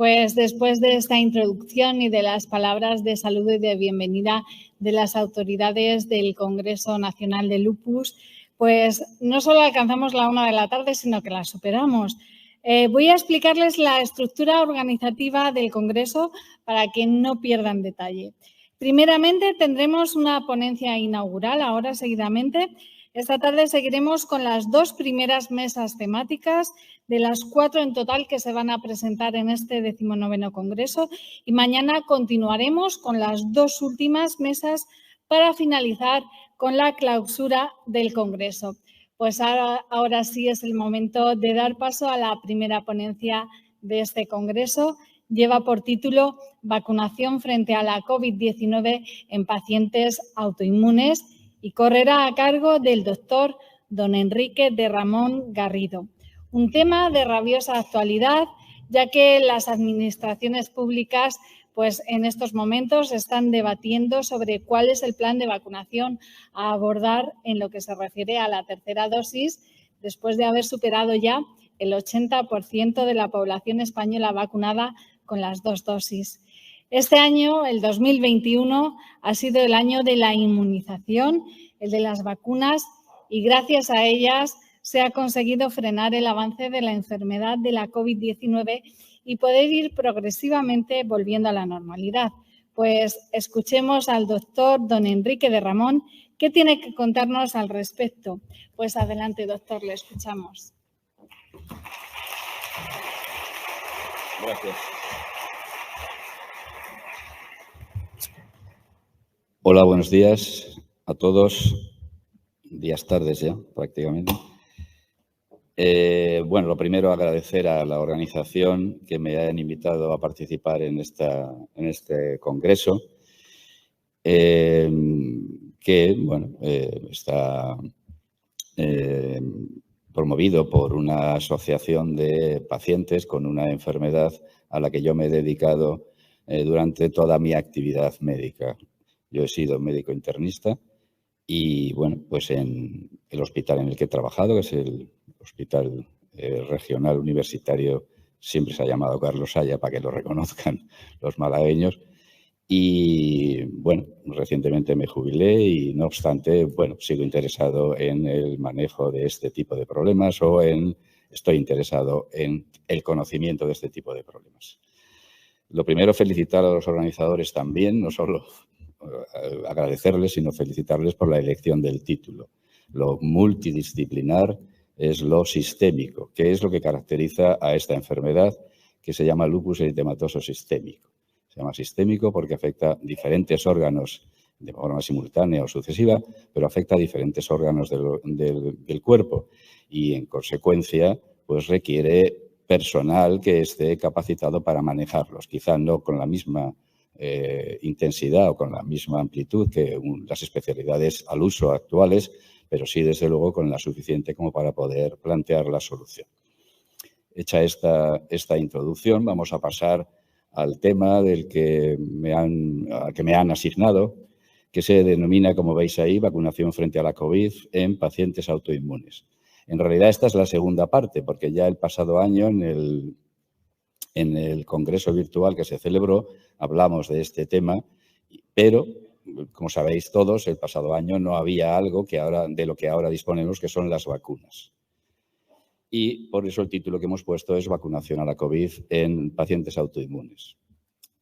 Pues después de esta introducción y de las palabras de saludo y de bienvenida de las autoridades del Congreso Nacional de Lupus, pues no solo alcanzamos la 1 de la tarde, sino que la superamos. Voy a explicarles la estructura organizativa del Congreso para que no pierdan detalle. Primeramente, tendremos una ponencia inaugural ahora seguidamente. Esta tarde seguiremos con las 2 primeras mesas temáticas de las 4 en total que se van a presentar en este 19º Congreso y mañana continuaremos con las 2 últimas mesas para finalizar con la clausura del Congreso. Pues ahora sí es el momento de dar paso a la primera ponencia de este Congreso. Lleva por título Vacunación frente a la COVID-19 en pacientes autoinmunes y correrá a cargo del doctor don Enrique de Ramón Garrido. Un tema de rabiosa actualidad, ya que las administraciones públicas pues en estos momentos están debatiendo sobre cuál es el plan de vacunación a abordar en lo que se refiere a la tercera dosis, después de haber superado ya el 80% de la población española vacunada con las 2 dosis. Este año, el 2021, ha sido el año de la inmunización, el de las vacunas, y gracias a ellas se ha conseguido frenar el avance de la enfermedad de la COVID-19 y poder ir progresivamente volviendo a la normalidad. Pues escuchemos al doctor don Enrique de Ramón, ¿qué tiene que contarnos al respecto? Pues adelante, doctor, le escuchamos. Gracias. Hola, buenos días a todos. Días, tardes ya, prácticamente. Bueno, lo primero, agradecer a la organización que me hayan invitado a participar en este congreso, que bueno, está promovido por una asociación de pacientes con una enfermedad a la que yo me he dedicado durante toda mi actividad médica. Yo he sido médico internista y, bueno, pues en el hospital en el que he trabajado, que es el Hospital Regional Universitario, siempre se ha llamado Carlos Haya, para que lo reconozcan los malagueños. Y, bueno, recientemente me jubilé y, no obstante, bueno, sigo interesado en el manejo de este tipo de problemas o estoy interesado en el conocimiento de este tipo de problemas. Lo primero, felicitar a los organizadores también, no solo agradecerles, sino felicitarles por la elección del título. Lo multidisciplinar es lo sistémico, que es lo que caracteriza a esta enfermedad que se llama lupus eritematoso sistémico. Se llama sistémico porque afecta diferentes órganos de forma simultánea o sucesiva, pero afecta a diferentes órganos del cuerpo y, en consecuencia, pues requiere personal que esté capacitado para manejarlos. Quizá no con la misma intensidad o con la misma amplitud que las especialidades al uso actuales, pero sí, desde luego, con la suficiente como para poder plantear la solución. Hecha esta introducción, vamos a pasar al tema del que me han asignado, que se denomina, como veis ahí, vacunación frente a la COVID en pacientes autoinmunes. En realidad, esta es la segunda parte, porque ya el pasado año, en el congreso virtual que se celebró, hablamos de este tema, pero, como sabéis todos, el pasado año no había algo de lo que ahora disponemos, que son las vacunas. Y por eso el título que hemos puesto es Vacunación a la COVID en pacientes autoinmunes.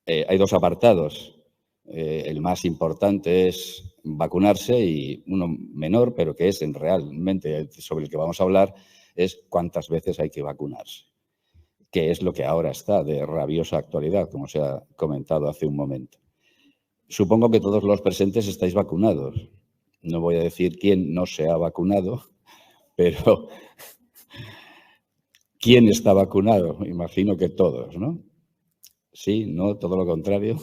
Hay 2 apartados. El más importante es vacunarse y uno menor, pero que es realmente sobre el que vamos a hablar, es cuántas veces hay que vacunarse, que es lo que ahora está de rabiosa actualidad, como se ha comentado hace un momento. Supongo que todos los presentes estáis vacunados. No voy a decir quién no se ha vacunado, pero ¿quién está vacunado? Imagino que todos, ¿no? Sí, ¿no? Todo lo contrario.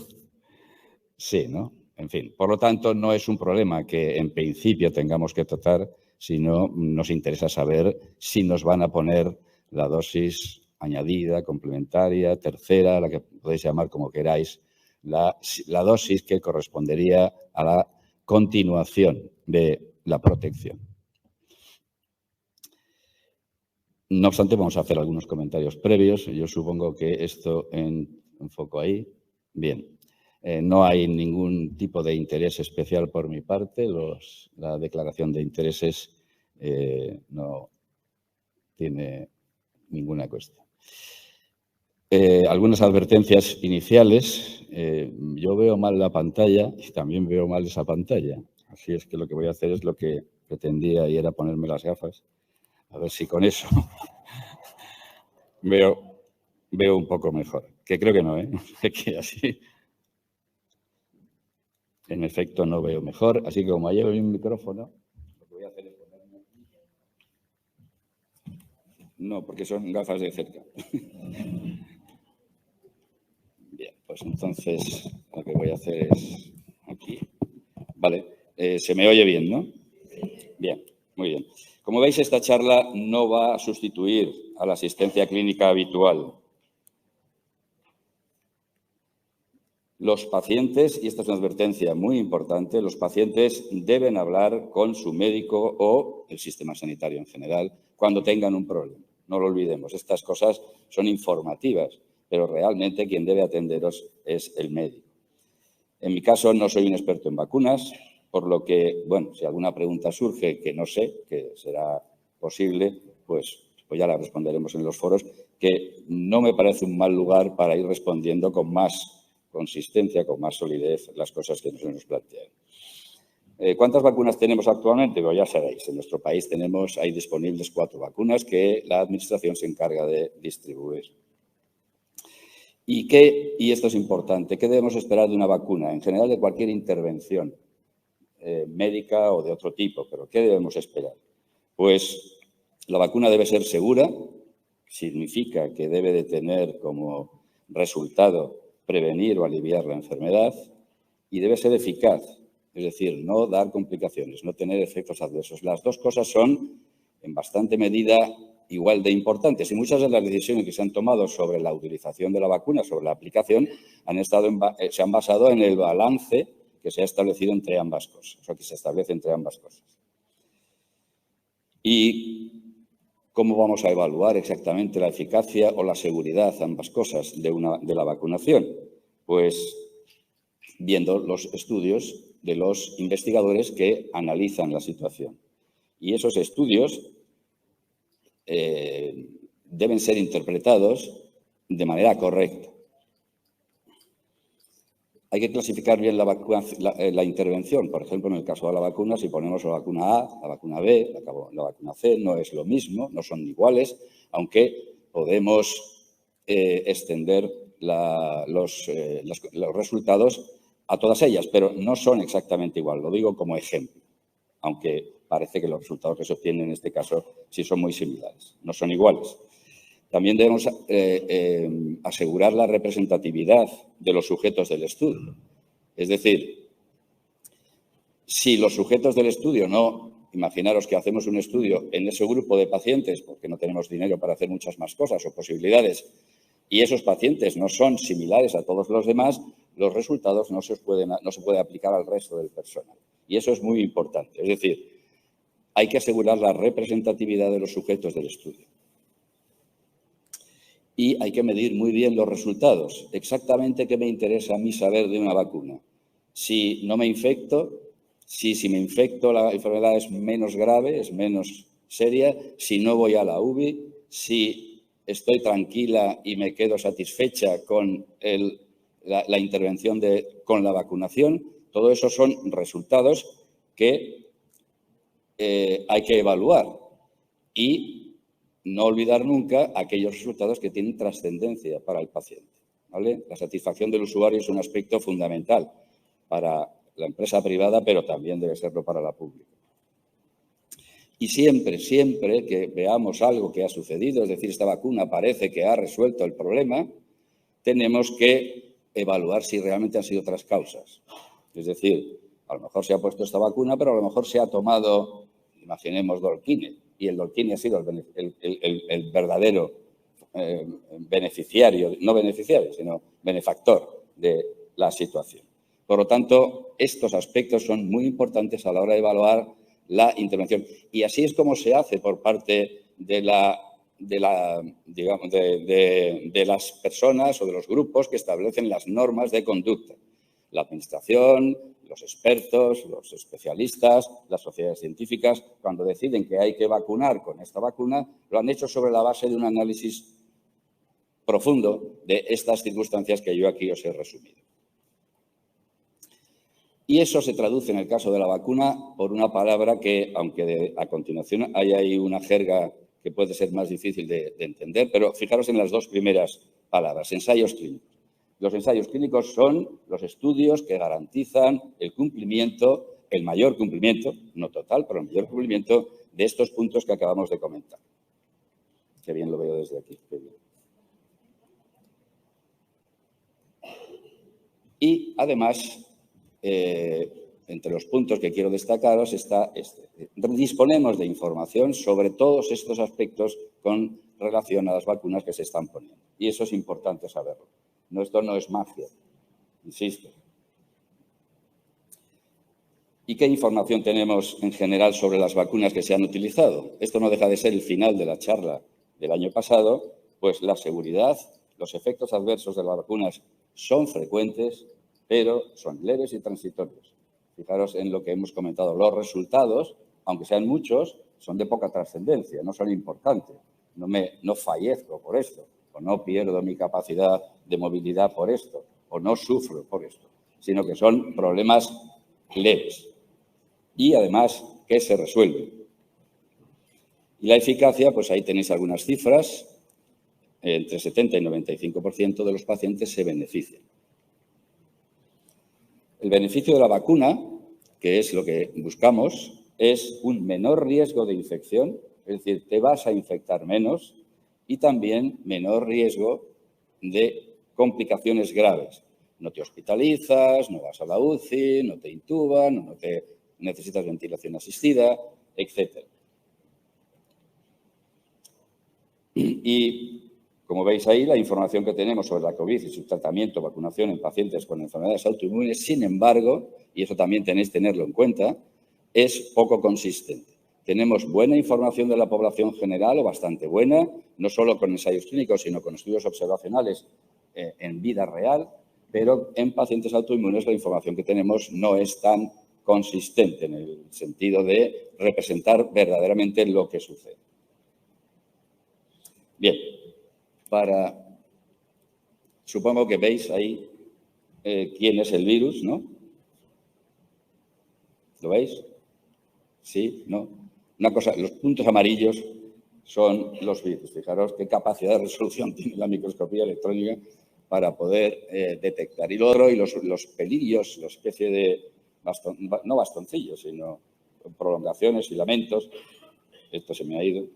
Sí, ¿no? En fin, por lo tanto, no es un problema que en principio tengamos que tratar, sino nos interesa saber si nos van a poner la dosis añadida, complementaria, tercera, la que podéis llamar como queráis, la dosis que correspondería a la continuación de la protección. No obstante, vamos a hacer algunos comentarios previos. Yo supongo que esto enfoco ahí. Bien. No hay ningún tipo de interés especial por mi parte. La declaración de intereses no tiene ninguna cuestión. Algunas advertencias iniciales. Yo veo mal la pantalla y también veo mal esa pantalla. Así es que lo que voy a hacer es lo que pretendía y era ponerme las gafas. A ver si con eso veo un poco mejor. Que creo que no, ¿eh? Que así, en efecto, no veo mejor. Así que como llevo un micrófono, lo que voy a hacer es ponerme aquí. No, porque son gafas de cerca. Bien, pues entonces lo que voy a hacer es aquí. Vale, se me oye bien, ¿no? Bien, muy bien. Como veis, esta charla no va a sustituir a la asistencia clínica habitual. Los pacientes, y esta es una advertencia muy importante, los pacientes deben hablar con su médico o el sistema sanitario en general cuando tengan un problema. No lo olvidemos, estas cosas son informativas, pero realmente quien debe atenderos es el médico. En mi caso, no soy un experto en vacunas, por lo que, bueno, si alguna pregunta surge que no sé, que será posible, pues ya la responderemos en los foros, que no me parece un mal lugar para ir respondiendo con más consistencia, con más solidez las cosas que se nos plantean. ¿Cuántas vacunas tenemos actualmente? Pues ya sabéis, en nuestro país hay disponibles 4 vacunas que la Administración se encarga de distribuir. Y esto es importante, ¿qué debemos esperar de una vacuna? En general, de cualquier intervención médica o de otro tipo, pero ¿qué debemos esperar? Pues la vacuna debe ser segura, significa que debe de tener como resultado prevenir o aliviar la enfermedad y debe ser eficaz, es decir, no dar complicaciones, no tener efectos adversos. Las dos cosas son, en bastante medida, igual de importantes y muchas de las decisiones que se han tomado sobre la utilización de la vacuna, sobre la aplicación, se han basado en el balance que se ha establecido entre ambas cosas, o que se establece entre ambas cosas. ¿Y cómo vamos a evaluar exactamente la eficacia o la seguridad, ambas cosas, de la vacunación? Pues viendo los estudios de los investigadores que analizan la situación. Y esos estudios deben ser interpretados de manera correcta. Hay que clasificar bien la intervención. Por ejemplo, en el caso de la vacuna, si ponemos la vacuna A, la vacuna B, la vacuna C, no es lo mismo, no son iguales, aunque podemos extender los resultados a todas ellas, pero no son exactamente igual. Lo digo como ejemplo, aunque parece que los resultados que se obtienen en este caso sí son muy similares, no son iguales. También debemos asegurar la representatividad de los sujetos del estudio. Es decir, si los sujetos del estudio imaginaros que hacemos un estudio en ese grupo de pacientes porque no tenemos dinero para hacer muchas más cosas o posibilidades y esos pacientes no son similares a todos los demás, los resultados no se puede aplicar al resto del personal. Y eso es muy importante. Es decir, hay que asegurar la representatividad de los sujetos del estudio. Y hay que medir muy bien los resultados. Exactamente qué me interesa a mí saber de una vacuna. Si no me infecto, si me infecto la enfermedad es menos grave, es menos seria, si no voy a la UBI, si estoy tranquila y me quedo satisfecha con la intervención con la vacunación, todo eso son resultados que hay que evaluar y no olvidar nunca aquellos resultados que tienen trascendencia para el paciente, ¿vale? La satisfacción del usuario es un aspecto fundamental para la empresa privada, pero también debe serlo para la pública. Y siempre que veamos algo que ha sucedido, es decir, esta vacuna parece que ha resuelto el problema, tenemos que evaluar si realmente han sido otras causas. Es decir, a lo mejor se ha puesto esta vacuna, pero a lo mejor se ha tomado, imaginemos, Dolquine, y el Dolquine ha sido el verdadero beneficiario, no beneficiario, sino benefactor de la situación. Por lo tanto, estos aspectos son muy importantes a la hora de evaluar la intervención. Y así es como se hace por parte de la de las personas o de los grupos que establecen las normas de conducta. La administración, los expertos, los especialistas, las sociedades científicas, cuando deciden que hay que vacunar con esta vacuna, lo han hecho sobre la base de un análisis profundo de estas circunstancias que yo aquí os he resumido. Y eso se traduce en el caso de la vacuna por una palabra que, aunque a continuación hay ahí una jerga que puede ser más difícil de entender, pero fijaros en las dos primeras palabras, ensayos clínicos. Los ensayos clínicos son los estudios que garantizan el cumplimiento, el mayor cumplimiento, no total, pero el mayor cumplimiento de estos puntos que acabamos de comentar. Qué bien lo veo desde aquí. Qué bien. Y, además, entre los puntos que quiero destacaros está este. Disponemos de información sobre todos estos aspectos con relación a las vacunas que se están poniendo. Y eso es importante saberlo. No, esto no es magia, insisto. ¿Y qué información tenemos en general sobre las vacunas que se han utilizado? Esto no deja de ser el final de la charla del año pasado, pues la seguridad, los efectos adversos de las vacunas son frecuentes, pero son leves y transitorios. Fijaros en lo que hemos comentado. Los resultados, aunque sean muchos, son de poca trascendencia, no son importantes. No fallezco por esto, o no pierdo mi capacidad de movilidad por esto, o no sufro por esto, sino que son problemas leves y, además, que se resuelven. Y la eficacia, pues ahí tenéis algunas cifras. Entre 70 y 95% de los pacientes se benefician. El beneficio de la vacuna, que es lo que buscamos, es un menor riesgo de infección, es decir, te vas a infectar menos, y también menor riesgo de complicaciones graves. No te hospitalizas, no vas a la UCI, no te intuban, no te necesitas ventilación asistida, etc. Y, como veis ahí, la información que tenemos sobre la COVID y su tratamiento, vacunación en pacientes con enfermedades autoinmunes, sin embargo, y eso también tenéis que tenerlo en cuenta, es poco consistente. Tenemos buena información de la población general, o bastante buena, no solo con ensayos clínicos, sino con estudios observacionales en vida real, pero en pacientes autoinmunes la información que tenemos no es tan consistente en el sentido de representar verdaderamente lo que sucede. Bien, supongo que veis ahí quién es el virus, ¿no? ¿Lo veis? ¿Sí? ¿No? Una cosa, los puntos amarillos son los virus. Fijaros qué capacidad de resolución tiene la microscopía electrónica para poder detectar. Y lo otro, y los pelillos, la especie de, no bastoncillos, sino prolongaciones, filamentos, esto se me ha ido,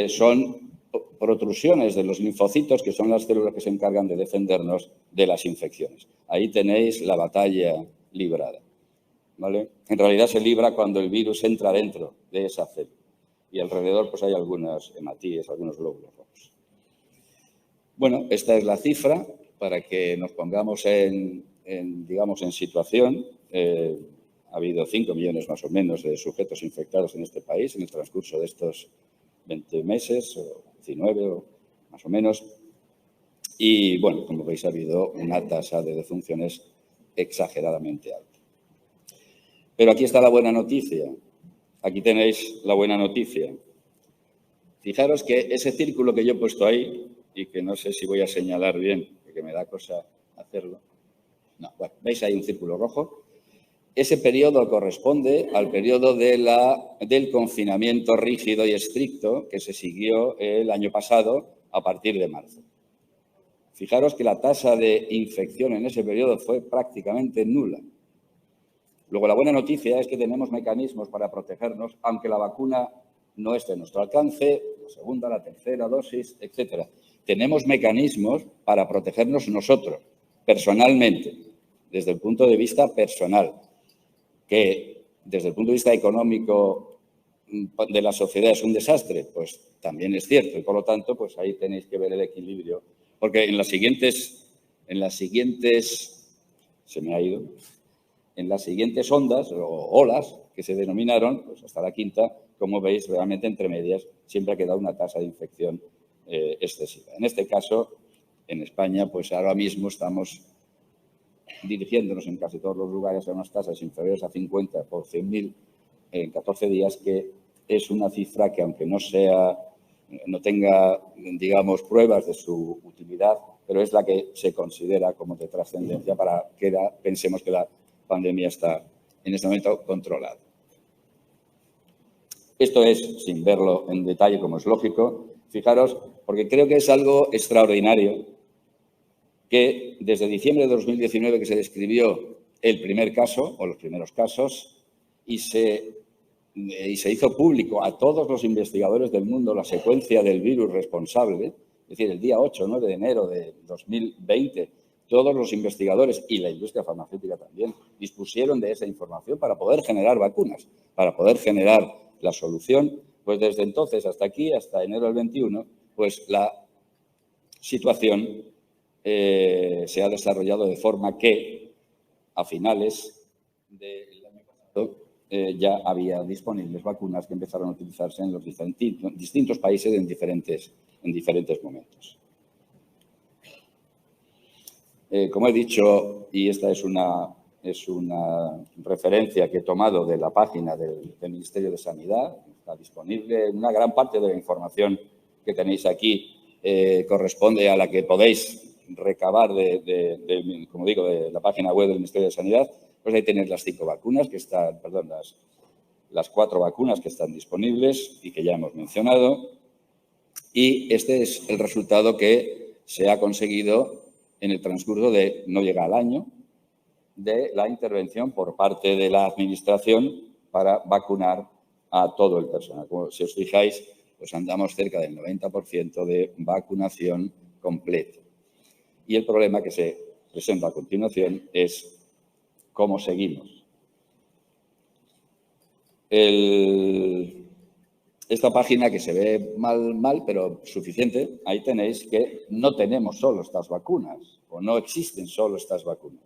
son protrusiones de los linfocitos, que son las células que se encargan de defendernos de las infecciones. Ahí tenéis la batalla librada, ¿vale? En realidad se libra cuando el virus entra dentro de esa célula y alrededor pues hay algunas hematíes, algunos glóbulos rojos. Bueno, esta es la cifra para que nos pongamos digamos, en situación. Ha habido 5 millones más o menos de sujetos infectados en este país en el transcurso de estos 20 meses o 19 o más o menos. Y, bueno, como veis, ha habido una tasa de defunciones exageradamente alta. Pero aquí está la buena noticia. Aquí tenéis la buena noticia. Fijaros que ese círculo que yo he puesto ahí, y que no sé si voy a señalar bien, porque me da cosa hacerlo. No, bueno, veis ahí un círculo rojo. Ese periodo corresponde al periodo del confinamiento rígido y estricto que se siguió el año pasado a partir de marzo. Fijaros que la tasa de infección en ese periodo fue prácticamente nula. Luego, la buena noticia es que tenemos mecanismos para protegernos, aunque la vacuna no esté a nuestro alcance, la segunda, la tercera dosis, etcétera. Tenemos mecanismos para protegernos nosotros, personalmente, desde el punto de vista personal, que desde el punto de vista económico de la sociedad es un desastre, pues también es cierto. Y, por lo tanto, pues ahí tenéis que ver el equilibrio. Porque en las siguientes se me ha ido, en las siguientes ondas o olas que se denominaron, pues hasta la quinta, como veis, realmente entre medias siempre ha quedado una tasa de infección excesiva. En este caso, en España, pues ahora mismo estamos dirigiéndonos en casi todos los lugares a unas tasas inferiores a 50 por 100.000 en 14 días, que es una cifra que, aunque no tenga, digamos, pruebas de su utilidad, pero es la que se considera como de trascendencia para que pensemos que la pandemia está en este momento controlada. Esto es, sin verlo en detalle, como es lógico, fijaros, porque creo que es algo extraordinario que desde diciembre de 2019 que se describió el primer caso o los primeros casos y se hizo público a todos los investigadores del mundo la secuencia del virus responsable, es decir, el día 8 o 9 de enero de 2020, todos los investigadores y la industria farmacéutica también dispusieron de esa información para poder generar vacunas, para poder generar la solución. Pues desde entonces hasta aquí, hasta enero del 21, pues la situación se ha desarrollado de forma que a finales del año pasado ya había disponibles vacunas que empezaron a utilizarse en los distintos países en diferentes momentos. Como he dicho, y esta es una referencia que he tomado de la página del Ministerio de Sanidad, está disponible. Una gran parte de la información que tenéis aquí corresponde a la que podéis recabar como digo, de la página web del Ministerio de Sanidad. Pues ahí tenéis las 5 vacunas que están, perdón, las 4 vacunas que están disponibles y que ya hemos mencionado. Y este es el resultado que se ha conseguido en el transcurso de, no llega al año, de la intervención por parte de la Administración para vacunar a todo el personal. Como si os fijáis, pues andamos cerca del 90% de vacunación completa. Y el problema que se presenta a continuación es cómo seguimos. Esta página, que se ve mal, pero suficiente, ahí tenéis que no tenemos solo estas vacunas o no existen solo estas vacunas.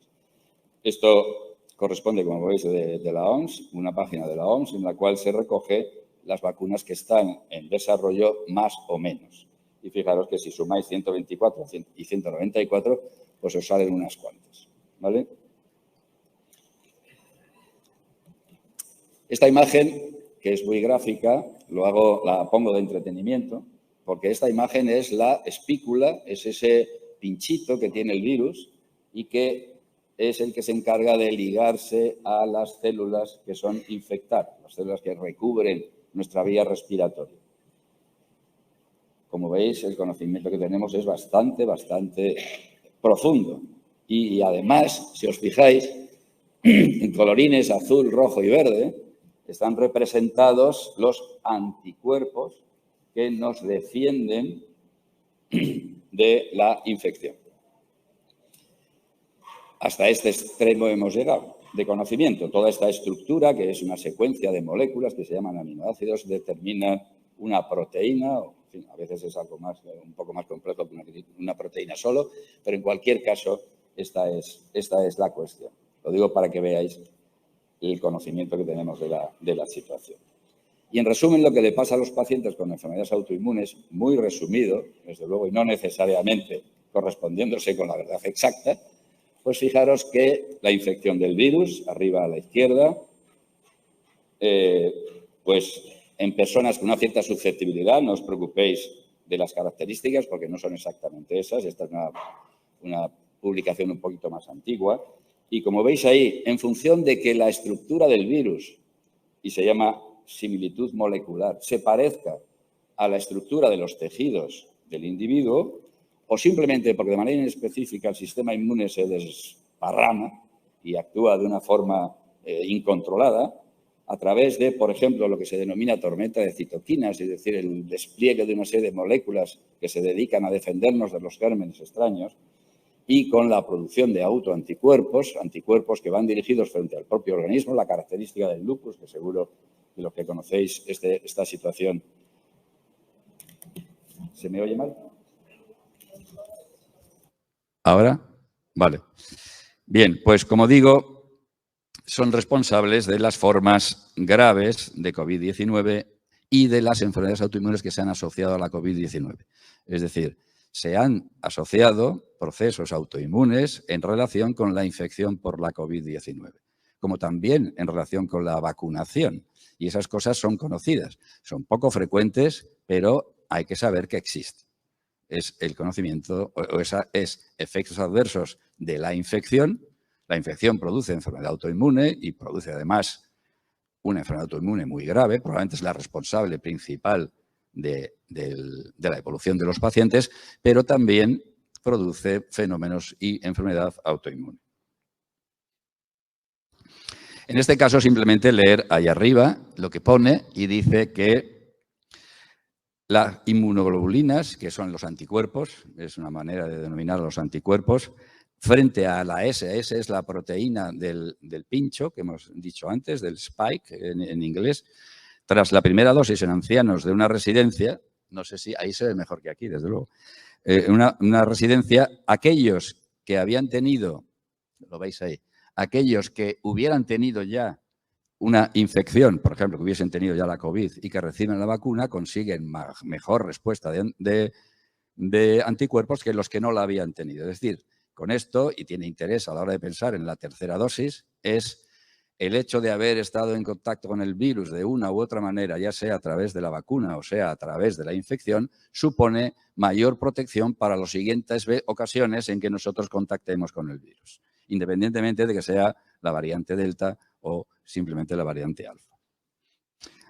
Esto corresponde, como veis, de la OMS, una página de la OMS en la cual se recoge las vacunas que están en desarrollo más o menos. Y fijaros que si sumáis 124 y 194, pues os salen unas cuantas, ¿vale? Esta imagen, que es muy gráfica, la pongo de entretenimiento, porque esta imagen es la espícula, es ese pinchito que tiene el virus y que es el que se encarga de ligarse a las células que son infectadas, las células que recubren nuestra vía respiratoria. Como veis, el conocimiento que tenemos es bastante profundo. Y además, si os fijáis, en colorines azul, rojo y verde, están representados los anticuerpos que nos defienden de la infección. Hasta este extremo hemos llegado de conocimiento. Toda esta estructura, que es una secuencia de moléculas que se llaman aminoácidos, determina una proteína, o, en fin, a veces es algo un poco más complejo que una proteína solo, pero en cualquier caso esta es la cuestión. Lo digo para que veáis el conocimiento que tenemos de la situación. Y en resumen, lo que le pasa a los pacientes con enfermedades autoinmunes, muy resumido, desde luego, y no necesariamente correspondiéndose con la verdad exacta, pues fijaros que la infección del virus, arriba a la izquierda, pues en personas con una cierta susceptibilidad, no os preocupéis de las características porque no son exactamente esas. Esta es una publicación un poquito más antigua. Y como veis ahí, en función de que la estructura del virus, y se llama similitud molecular, se parezca a la estructura de los tejidos del individuo, o simplemente porque de manera inespecífica el sistema inmune se desparrama y actúa de una forma incontrolada, a través de, por ejemplo, lo que se denomina tormenta de citoquinas, es decir, el despliegue de una serie de moléculas que se dedican a defendernos de los gérmenes extraños, y con la producción de autoanticuerpos, anticuerpos que van dirigidos frente al propio organismo, la característica del lupus, que seguro que los que conocéis esta situación. ¿Se me oye mal? ¿Ahora? Vale. Bien, pues como digo, son responsables de las formas graves de COVID-19 y de las enfermedades autoinmunes que se han asociado a la COVID-19. Es decir, se han asociado procesos autoinmunes en relación con la infección por la COVID-19, como también en relación con la vacunación. Y esas cosas son conocidas, son poco frecuentes, pero hay que saber que existen. Es el conocimiento, es efectos adversos de la infección. La infección produce enfermedad autoinmune y produce además una enfermedad autoinmune muy grave, probablemente es la responsable principal de la evolución de los pacientes, pero también produce fenómenos y enfermedad autoinmune. En este caso, simplemente leer ahí arriba lo que pone y dice que las inmunoglobulinas, que son los anticuerpos, es una manera de denominar los anticuerpos, frente a la S es la proteína del pincho, que hemos dicho antes, del spike en inglés, tras la primera dosis en ancianos de una residencia, no sé si ahí se ve mejor que aquí, desde luego, una residencia, aquellos que habían tenido, lo veis ahí, aquellos que hubieran tenido ya una infección, por ejemplo, que hubiesen tenido ya la COVID y que reciben la vacuna, consiguen mejor respuesta de anticuerpos que los que no la habían tenido. Es decir, con esto, y tiene interés a la hora de pensar en la tercera dosis, es el hecho de haber estado en contacto con el virus de una u otra manera, ya sea a través de la vacuna o sea a través de la infección, supone mayor protección para las siguientes ocasiones en que nosotros contactemos con el virus, independientemente de que sea la variante Delta o simplemente la variante alfa.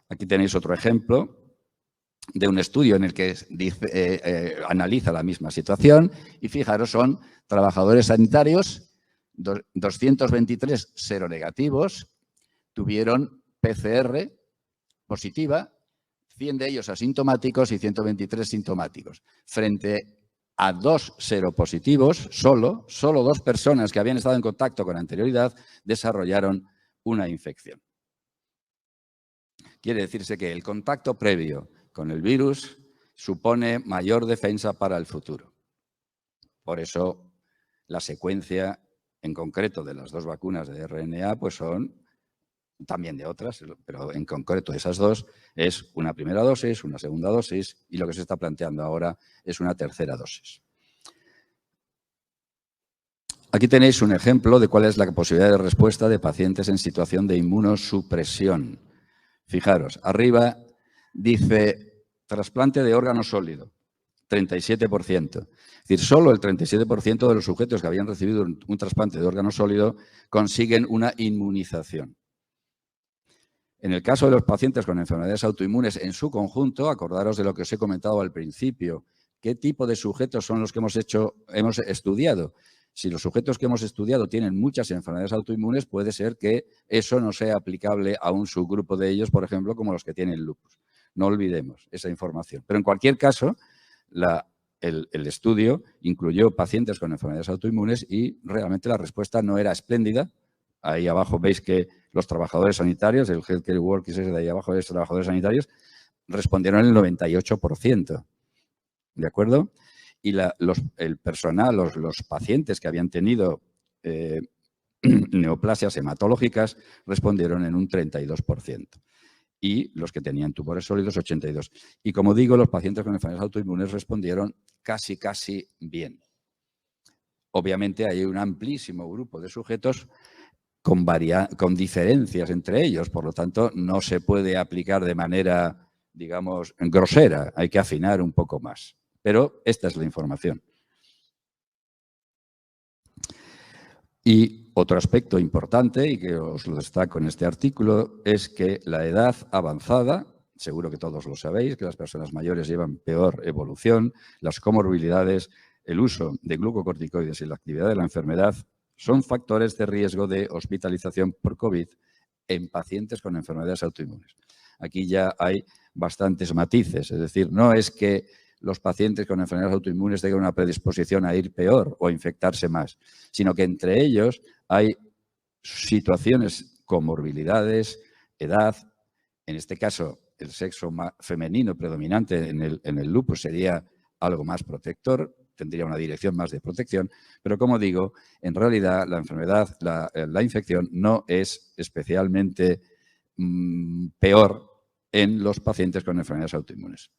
Aquí tenéis otro ejemplo de un estudio en el que analiza la misma situación y fijaros, son trabajadores sanitarios, 223 seronegativos, tuvieron PCR positiva, 100 de ellos asintomáticos y 123 sintomáticos. Frente a 2 seropositivos, solo 2 personas que habían estado en contacto con anterioridad desarrollaron una infección. Quiere decirse que el contacto previo con el virus supone mayor defensa para el futuro. Por eso, la secuencia en concreto de las 2 vacunas de RNA, pues son también de otras, pero en concreto esas 2 es una primera dosis, una segunda dosis y lo que se está planteando ahora es una tercera dosis. Aquí tenéis un ejemplo de cuál es la posibilidad de respuesta de pacientes en situación de inmunosupresión. Fijaros, arriba dice trasplante de órgano sólido, 37%. Es decir, solo el 37% de los sujetos que habían recibido un trasplante de órgano sólido consiguen una inmunización. En el caso de los pacientes con enfermedades autoinmunes en su conjunto, acordaros de lo que os he comentado al principio. ¿Qué tipo de sujetos son los que hemos estudiado? Si los sujetos que hemos estudiado tienen muchas enfermedades autoinmunes, puede ser que eso no sea aplicable a un subgrupo de ellos, por ejemplo, como los que tienen lupus. No olvidemos esa información. Pero en cualquier caso, el estudio incluyó pacientes con enfermedades autoinmunes y realmente la respuesta no era espléndida. Ahí abajo veis que los trabajadores sanitarios, el Healthcare Workers de ahí abajo, los trabajadores sanitarios, respondieron el 98%. ¿De acuerdo? Y el personal, los pacientes que habían tenido neoplasias hematológicas respondieron en un 32%. Y los que tenían tumores sólidos, 82%. Y como digo, los pacientes con enfermedades autoinmunes respondieron casi bien. Obviamente hay un amplísimo grupo de sujetos con diferencias entre ellos, por lo tanto, no se puede aplicar de manera, digamos, grosera, hay que afinar un poco más. Pero esta es la información. Y otro aspecto importante, y que os lo destaco en este artículo, es que la edad avanzada, seguro que todos lo sabéis, que las personas mayores llevan peor evolución, las comorbilidades, el uso de glucocorticoides y la actividad de la enfermedad son factores de riesgo de hospitalización por COVID en pacientes con enfermedades autoinmunes. Aquí ya hay bastantes matices, es decir, no es que los pacientes con enfermedades autoinmunes tengan una predisposición a ir peor o a infectarse más, sino que entre ellos hay situaciones, comorbilidades, edad, en este caso el sexo femenino predominante en el lupus sería algo más protector, tendría una dirección más de protección, pero como digo, en realidad la enfermedad, la infección no es especialmente peor en los pacientes con enfermedades autoinmunes.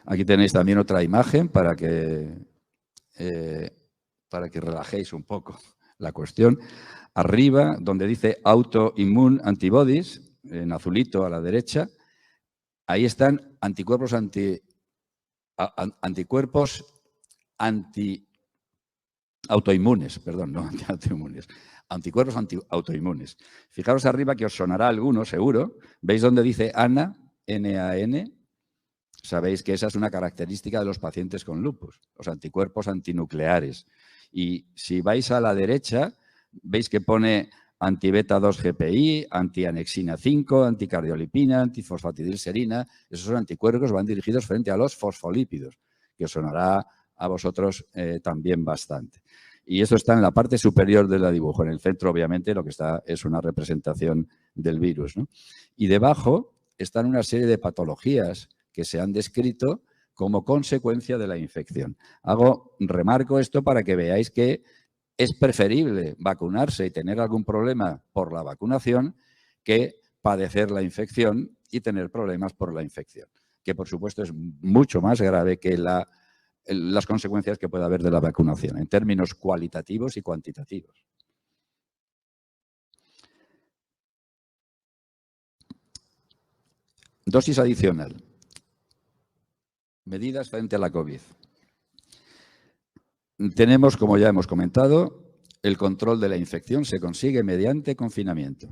Aquí tenéis también otra imagen para que relajéis un poco la cuestión. Arriba, donde dice Autoimmune Antibodies, en azulito a la derecha, ahí están anticuerpos autoinmunes, perdón, no antiautoinmunes, anticuerpos autoinmunes. Fijaros arriba que os sonará alguno, seguro. ¿Veis donde dice ANA, N-A-N? Sabéis que esa es una característica de los pacientes con lupus, los anticuerpos antinucleares. Y si vais a la derecha, veis que pone anti-beta 2 GPI, anti-anexina 5, anticardiolipina, antifosfatidilserina. Esos son anticuerpos que van dirigidos frente a los fosfolípidos, que os sonará a vosotros también bastante. Y eso está en la parte superior del dibujo. En el centro, obviamente, lo que está es una representación del virus, ¿no? Y debajo están una serie de patologías que se han descrito como consecuencia de la infección. Remarco esto para que veáis que es preferible vacunarse y tener algún problema por la vacunación que padecer la infección y tener problemas por la infección, que por supuesto es mucho más grave que las consecuencias que puede haber de la vacunación en términos cualitativos y cuantitativos. Dosis adicional. Medidas frente a la COVID. Tenemos, como ya hemos comentado, el control de la infección se consigue mediante confinamiento.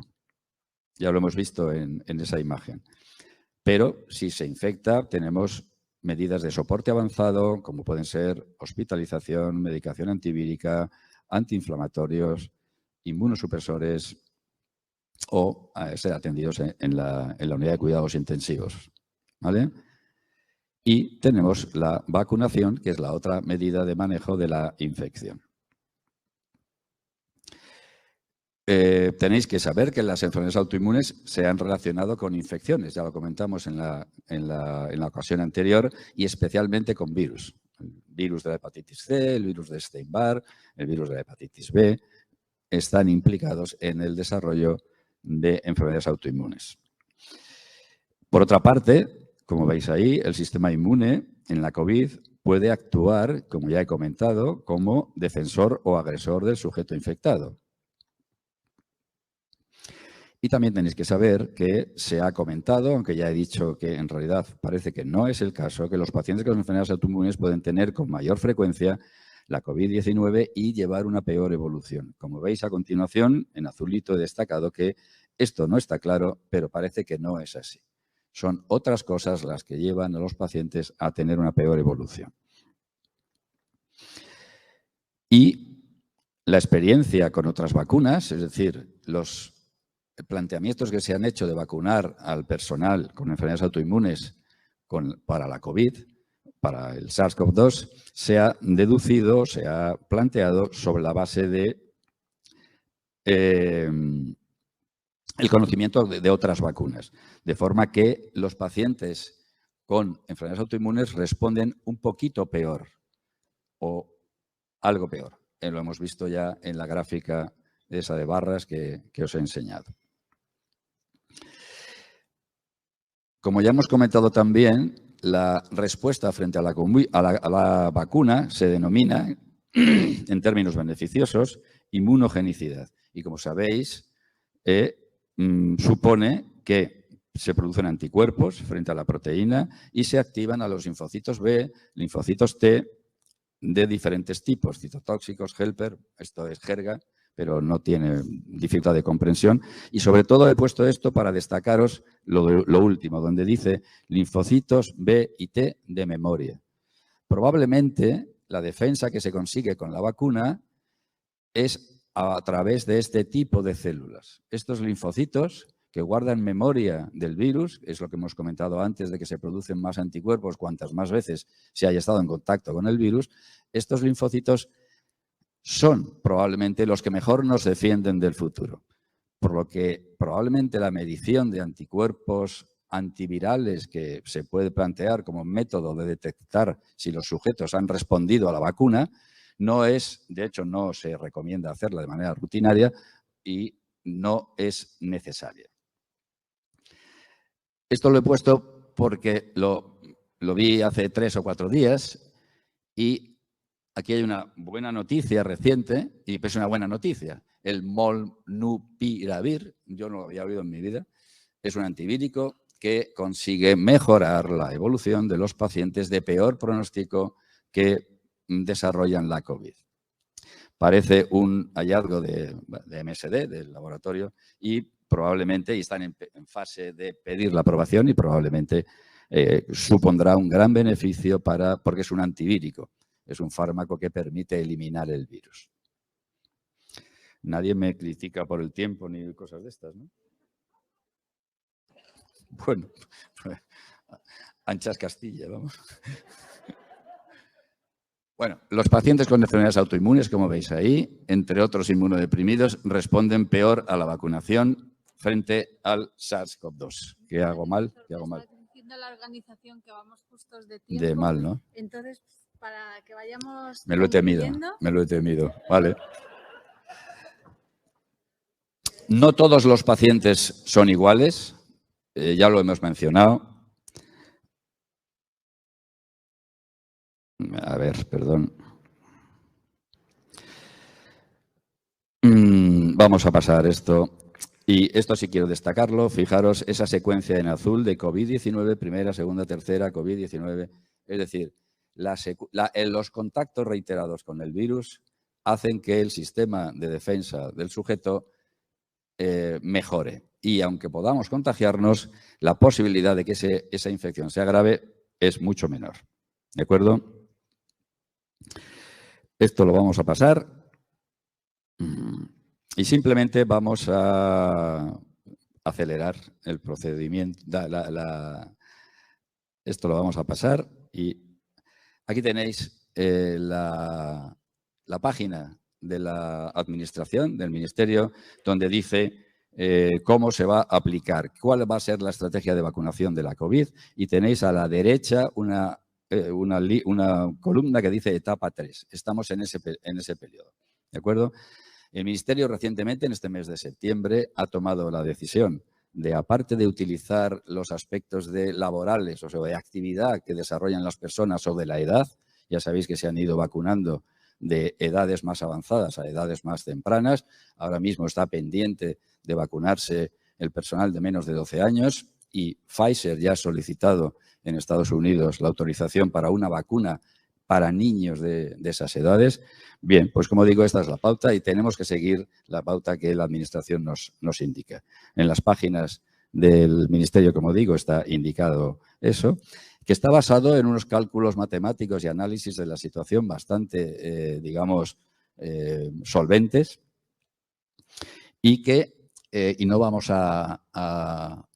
Ya lo hemos visto en esa imagen. Pero si se infecta, tenemos medidas de soporte avanzado, como pueden ser hospitalización, medicación antivírica, antiinflamatorios, inmunosupresores o ser atendidos en la unidad de cuidados intensivos, ¿vale? Y tenemos la vacunación, que es la otra medida de manejo de la infección. Tenéis que saber que las enfermedades autoinmunes se han relacionado con infecciones, ya lo comentamos en la ocasión anterior, y especialmente con virus. El virus de la hepatitis C, el virus de Epstein-Barr, el virus de la hepatitis B, están implicados en el desarrollo de enfermedades autoinmunes. Por otra parte, como veis ahí, el sistema inmune en la COVID puede actuar, como ya he comentado, como defensor o agresor del sujeto infectado. Y también tenéis que saber que se ha comentado, aunque ya he dicho que en realidad parece que no es el caso, que los pacientes con enfermedades autoinmunes pueden tener con mayor frecuencia la COVID-19 y llevar una peor evolución. Como veis a continuación, en azulito he destacado que esto no está claro, pero parece que no es así. Son otras cosas las que llevan a los pacientes a tener una peor evolución. Y la experiencia con otras vacunas, es decir, los planteamientos que se han hecho de vacunar al personal con enfermedades autoinmunes para la COVID, para el SARS-CoV-2, se ha deducido, se ha planteado sobre la base de el conocimiento de otras vacunas, de forma que los pacientes con enfermedades autoinmunes responden un poquito peor o algo peor. Lo hemos visto ya en la gráfica esa de barras que os he enseñado. Como ya hemos comentado también, la respuesta frente a la vacuna se denomina, en términos beneficiosos, inmunogenicidad. Y como sabéis, supone que se producen anticuerpos frente a la proteína y se activan a los linfocitos B, linfocitos T de diferentes tipos, citotóxicos, helper, esto es jerga, pero no tiene dificultad de comprensión. Y sobre todo he puesto esto para destacaros lo último, donde dice linfocitos B y T de memoria. Probablemente la defensa que se consigue con la vacuna es a través de este tipo de células. Estos linfocitos que guardan memoria del virus, es lo que hemos comentado antes de que se producen más anticuerpos cuantas más veces se haya estado en contacto con el virus, estos linfocitos son probablemente los que mejor nos defienden del futuro. Por lo que probablemente la medición de anticuerpos antivirales que se puede plantear como método de detectar si los sujetos han respondido a la vacuna no es, de hecho no se recomienda hacerla de manera rutinaria y no es necesaria. Esto lo he puesto porque lo vi hace 3 o 4 días y aquí hay una buena noticia reciente y es una buena noticia. El molnupiravir, yo no lo había oído en mi vida, es un antivírico que consigue mejorar la evolución de los pacientes de peor pronóstico que desarrollan la COVID. Parece un hallazgo de MSD, del laboratorio, y probablemente, y están en fase de pedir la aprobación y probablemente supondrá un gran beneficio porque es un antivírico. Es un fármaco que permite eliminar el virus. Nadie me critica por el tiempo ni cosas de estas, ¿no? Bueno, anchas Castilla, vamos. Bueno, los pacientes con enfermedades autoinmunes, como veis ahí, entre otros inmunodeprimidos, responden peor a la vacunación frente al SARS-CoV-2. ¿Qué hago mal? ¿Qué hago mal? Diciendo la organización que vamos justos de tiempo. De mal, ¿no? Entonces, para que vayamos me lo he temido. Vale. No todos los pacientes son iguales, ya lo hemos mencionado. A ver, perdón. Vamos a pasar esto. Y esto sí quiero destacarlo. Fijaros esa secuencia en azul de COVID-19, primera, segunda, tercera, COVID-19. Es decir, los contactos reiterados con el virus hacen que el sistema de defensa del sujeto mejore. Y aunque podamos contagiarnos, la posibilidad de que esa infección sea grave es mucho menor. ¿De acuerdo? Esto lo vamos a pasar y simplemente vamos a acelerar el procedimiento. Esto lo vamos a pasar y aquí tenéis la página de la administración, del ministerio, donde dice cómo se va a aplicar, cuál va a ser la estrategia de vacunación de la COVID y tenéis a la derecha una columna que dice etapa 3. Estamos en ese periodo, ¿de acuerdo? El Ministerio recientemente, en este mes de septiembre, ha tomado la decisión de, aparte de utilizar los aspectos laborales, o sea, de actividad que desarrollan las personas o de la edad, ya sabéis que se han ido vacunando de edades más avanzadas a edades más tempranas. Ahora mismo está pendiente de vacunarse el personal de menos de 12 años y Pfizer ya ha solicitado en Estados Unidos la autorización para una vacuna para niños de esas edades. Bien, pues como digo, esta es la pauta y tenemos que seguir la pauta que la Administración nos indica. En las páginas del Ministerio, como digo, está indicado eso, que está basado en unos cálculos matemáticos y análisis de la situación bastante, digamos, solventes y y no vamos a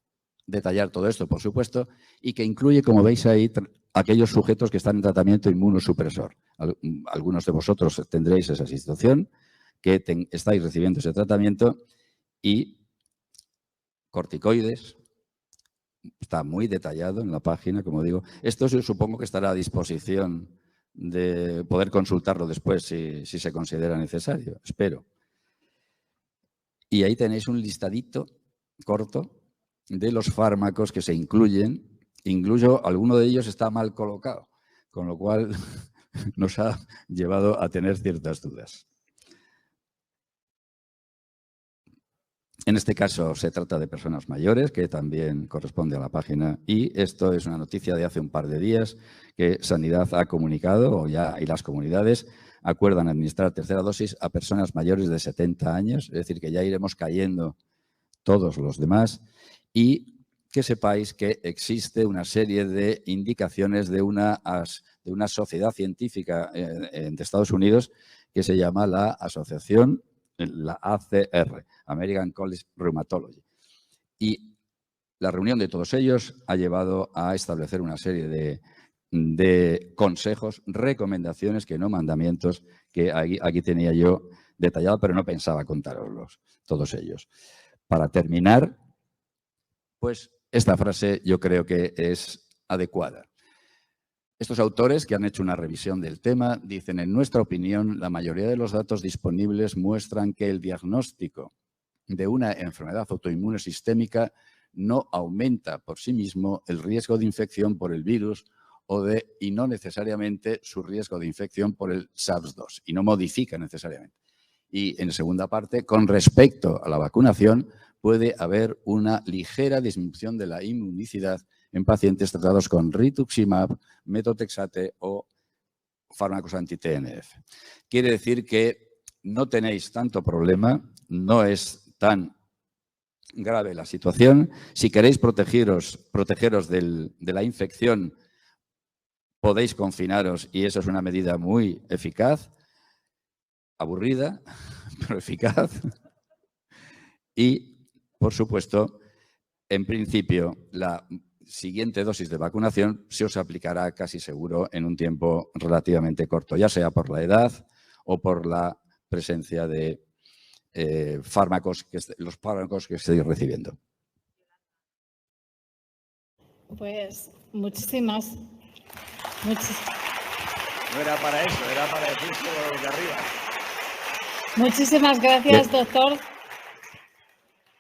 detallar todo esto, por supuesto, y que incluye, como veis ahí, aquellos sujetos que están en tratamiento inmunosupresor. Algunos de vosotros tendréis esa situación, que estáis recibiendo ese tratamiento y corticoides. Está muy detallado en la página, como digo. Esto supongo que estará a disposición de poder consultarlo después si se considera necesario, espero. Y ahí tenéis un listadito corto de los fármacos que se incluyen. Incluso alguno de ellos está mal colocado, con lo cual nos ha llevado a tener ciertas dudas. En este caso se trata de personas mayores, que también corresponde a la página, y esto es una noticia de hace un par de días que Sanidad ha comunicado, y las comunidades acuerdan administrar tercera dosis a personas mayores de 70 años, es decir, que ya iremos cayendo todos los demás, y que sepáis que existe una serie de indicaciones de una sociedad científica de Estados Unidos que se llama la Asociación, la ACR, American College Rheumatology. Y la reunión de todos ellos ha llevado a establecer una serie de consejos, recomendaciones, que no mandamientos, que aquí tenía yo detallado, pero no pensaba contároslos, todos ellos. Para terminar, pues esta frase yo creo que es adecuada. Estos autores, que han hecho una revisión del tema, dicen: en nuestra opinión, la mayoría de los datos disponibles muestran que el diagnóstico de una enfermedad autoinmune sistémica no aumenta por sí mismo el riesgo de infección por el virus y no necesariamente su riesgo de infección por el SARS-2 y no modifica necesariamente. Y en segunda parte, con respecto a la vacunación, puede haber una ligera disminución de la inmunicidad en pacientes tratados con rituximab, metotrexate o fármacos anti-TNF. Quiere decir que no tenéis tanto problema, no es tan grave la situación. Si queréis protegeros de la infección, podéis confinaros y eso es una medida muy eficaz, aburrida, pero eficaz. Y, por supuesto, en principio, la siguiente dosis de vacunación se os aplicará casi seguro en un tiempo relativamente corto, ya sea por la edad o por la presencia de los fármacos que estéis recibiendo. Pues muchísimas. No era para eso, era para decirlo de arriba. Muchísimas gracias, doctor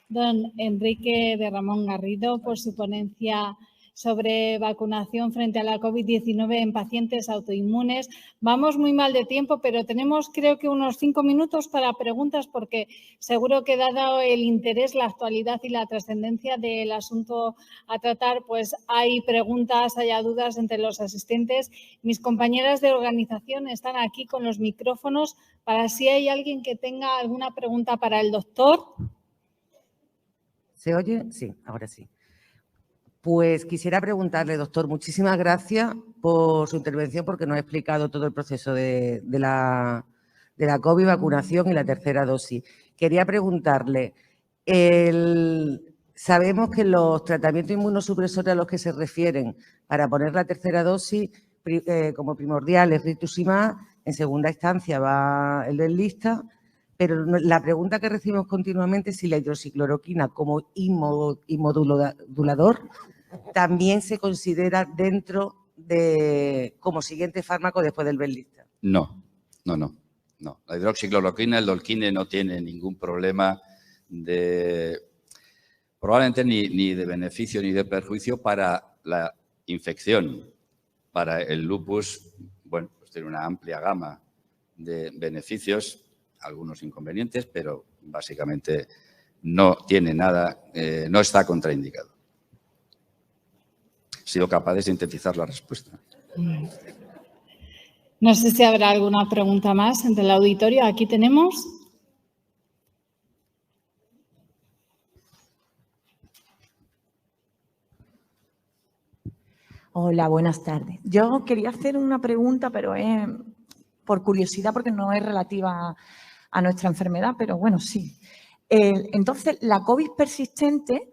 don Enrique de Ramón Garrido, por su ponencia sobre vacunación frente a la COVID-19 en pacientes autoinmunes. Vamos muy mal de tiempo, pero tenemos creo que unos 5 minutos para preguntas porque seguro que dado el interés, la actualidad y la trascendencia del asunto a tratar, pues hay preguntas, hay dudas entre los asistentes. Mis compañeras de organización están aquí con los micrófonos para si hay alguien que tenga alguna pregunta para el doctor. ¿Se oye? Sí, ahora sí. Pues quisiera preguntarle, doctor, muchísimas gracias por su intervención porque nos ha explicado todo el proceso de la COVID, vacunación y la tercera dosis. Quería preguntarle, sabemos que los tratamientos inmunosupresores a los que se refieren para poner la tercera dosis como primordial es rituximab, en segunda instancia va el Benlysta, pero la pregunta que recibimos continuamente es si la hidroxicloroquina como inmunomodulador también se considera dentro de como siguiente fármaco después del Benlysta. No. La hidroxicloroquina, el Dolquine no tiene ningún problema probablemente ni de beneficio ni de perjuicio para la infección. Para el lupus, bueno, pues tiene una amplia gama de beneficios, algunos inconvenientes, pero básicamente no tiene nada, no está contraindicado. He sido capaz de sintetizar la respuesta. No sé si habrá alguna pregunta más entre el auditorio. Aquí tenemos. Hola, buenas tardes. Yo quería hacer una pregunta, pero es por curiosidad porque no es relativa a nuestra enfermedad, pero bueno, sí. Entonces, la COVID persistente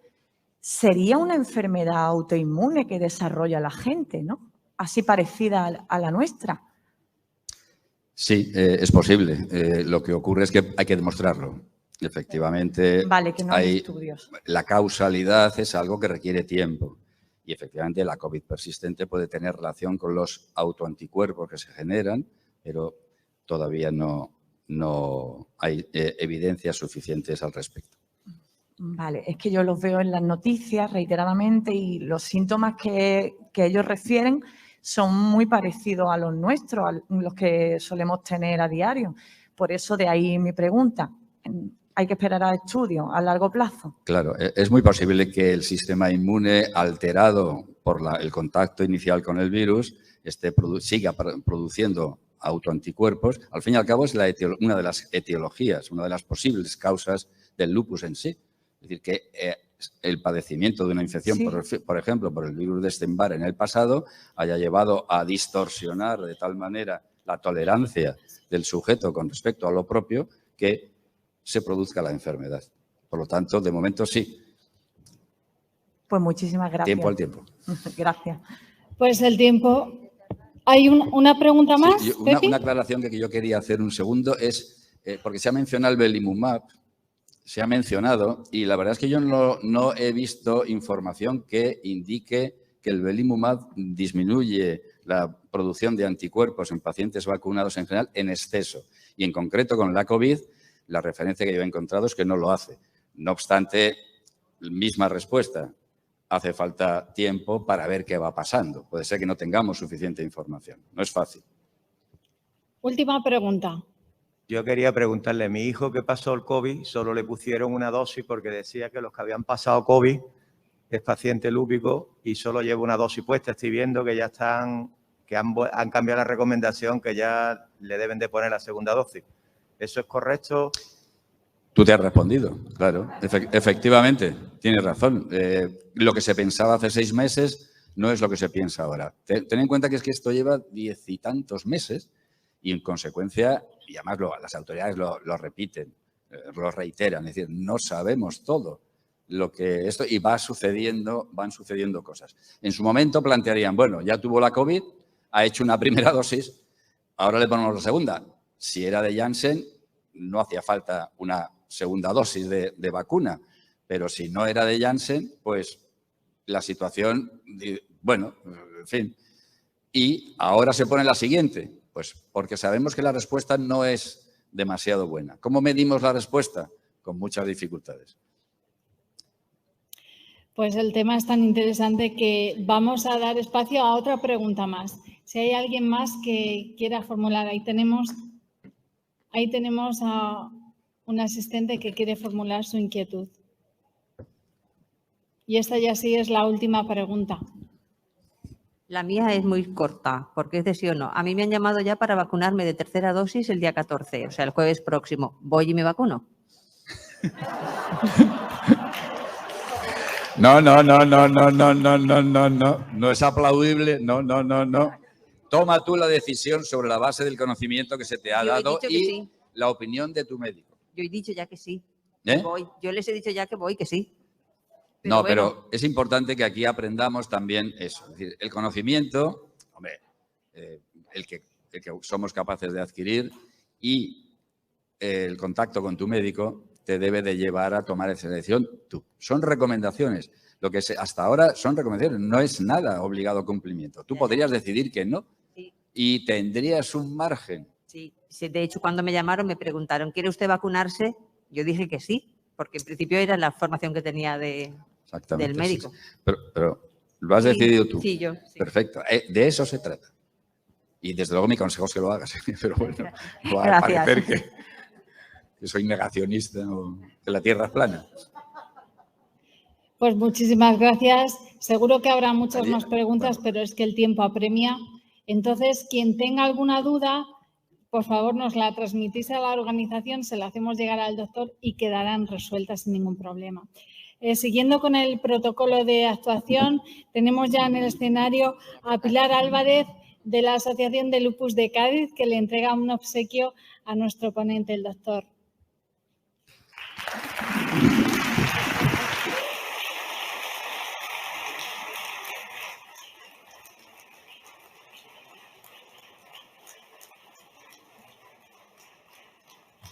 sería una enfermedad autoinmune que desarrolla la gente, ¿no? Así parecida a la nuestra. Sí, es posible. Lo que ocurre es que hay que demostrarlo. Efectivamente, vale, que no hay estudios. La causalidad es algo que requiere tiempo. Y efectivamente la COVID persistente puede tener relación con los autoanticuerpos que se generan, pero todavía no hay evidencias suficientes al respecto. Vale, es que yo los veo en las noticias reiteradamente y los síntomas que ellos refieren son muy parecidos a los nuestros, a los que solemos tener a diario. Por eso de ahí mi pregunta. ¿Hay que esperar a estudios a largo plazo? Claro, es muy posible que el sistema inmune alterado por el contacto inicial con el virus siga produciendo autoanticuerpos. Al fin y al cabo es una de las etiologías, una de las posibles causas del lupus en sí. Es decir, que el padecimiento de una infección, sí, por ejemplo, por el virus de Epstein-Barr en el pasado, haya llevado a distorsionar de tal manera la tolerancia del sujeto con respecto a lo propio que se produzca la enfermedad. Por lo tanto, de momento sí. Pues muchísimas gracias. Tiempo al tiempo. Gracias. Pues el tiempo. ¿Hay una pregunta más? Sí, una aclaración que yo quería hacer un segundo es, porque se ha mencionado el belimumab, se ha mencionado, y la verdad es que yo no he visto información que indique que el belimumab disminuye la producción de anticuerpos en pacientes vacunados en general en exceso. Y en concreto con la COVID, la referencia que yo he encontrado es que no lo hace. No obstante, misma respuesta. Hace falta tiempo para ver qué va pasando. Puede ser que no tengamos suficiente información. No es fácil. Última pregunta. Yo quería preguntarle a mi hijo que pasó el COVID, solo le pusieron una dosis porque decía que los que habían pasado COVID es paciente lúpico y solo lleva una dosis puesta. Estoy viendo que ya han cambiado la recomendación, que ya le deben de poner la segunda dosis. ¿Eso es correcto? Tú te has respondido, claro. Efectivamente, tienes razón. Lo que se pensaba hace 6 meses no es lo que se piensa ahora. Ten en cuenta que es que esto lleva 10 y tantos meses y, en consecuencia, y además las autoridades lo repiten, lo reiteran, es decir, no sabemos todo lo que esto y van sucediendo cosas. En su momento plantearían, bueno, ya tuvo la COVID, ha hecho una primera dosis, ahora le ponemos la segunda. Si era de Janssen, no hacía falta una segunda dosis de vacuna, pero si no era de Janssen, pues la situación, bueno, en fin. Y ahora se pone la siguiente, pues porque sabemos que la respuesta no es demasiado buena. ¿Cómo medimos la respuesta? Con muchas dificultades. Pues el tema es tan interesante que vamos a dar espacio a otra pregunta más. Si hay alguien más que quiera formular, ahí tenemos a un asistente que quiere formular su inquietud. Y esta ya sí es la última pregunta. La mía es muy corta, porque es de sí o no. A mí me han llamado ya para vacunarme de tercera dosis el día 14, o sea, el jueves próximo. ¿Voy y me vacuno? No. No es aplaudible. No. Toma tú la decisión sobre la base del conocimiento que se te ha dado y sí, la opinión de tu médico. Yo he dicho ya que sí. Voy. Yo les he dicho ya que voy, que sí. Pero no, pero es importante que aquí aprendamos también eso. Es decir, el conocimiento, hombre, el que somos capaces de adquirir y el contacto con tu médico te debe de llevar a tomar esa decisión tú. Son recomendaciones. Lo que hasta ahora son recomendaciones, no es nada obligado a cumplimiento. Tú podrías decidir que no y tendrías un margen. Sí, de hecho, cuando me llamaron me preguntaron, ¿quiere usted vacunarse? Yo dije que sí, porque en principio era la formación que tenía del médico. Sí. Pero lo has decidido tú. Sí, yo. Sí. Perfecto. De eso se trata. Y desde luego mi consejo es que lo hagas. Pero bueno, va a parecer que soy negacionista o que la Tierra es plana. Pues muchísimas gracias. Seguro que habrá muchas más preguntas, pero es que el tiempo apremia. Entonces, quien tenga alguna duda, por favor, nos la transmitís a la organización, se la hacemos llegar al doctor y quedarán resueltas sin ningún problema. Siguiendo con el protocolo de actuación, tenemos ya en el escenario a Pilar Álvarez de la Asociación de Lupus de Cádiz, que le entrega un obsequio a nuestro ponente, el doctor.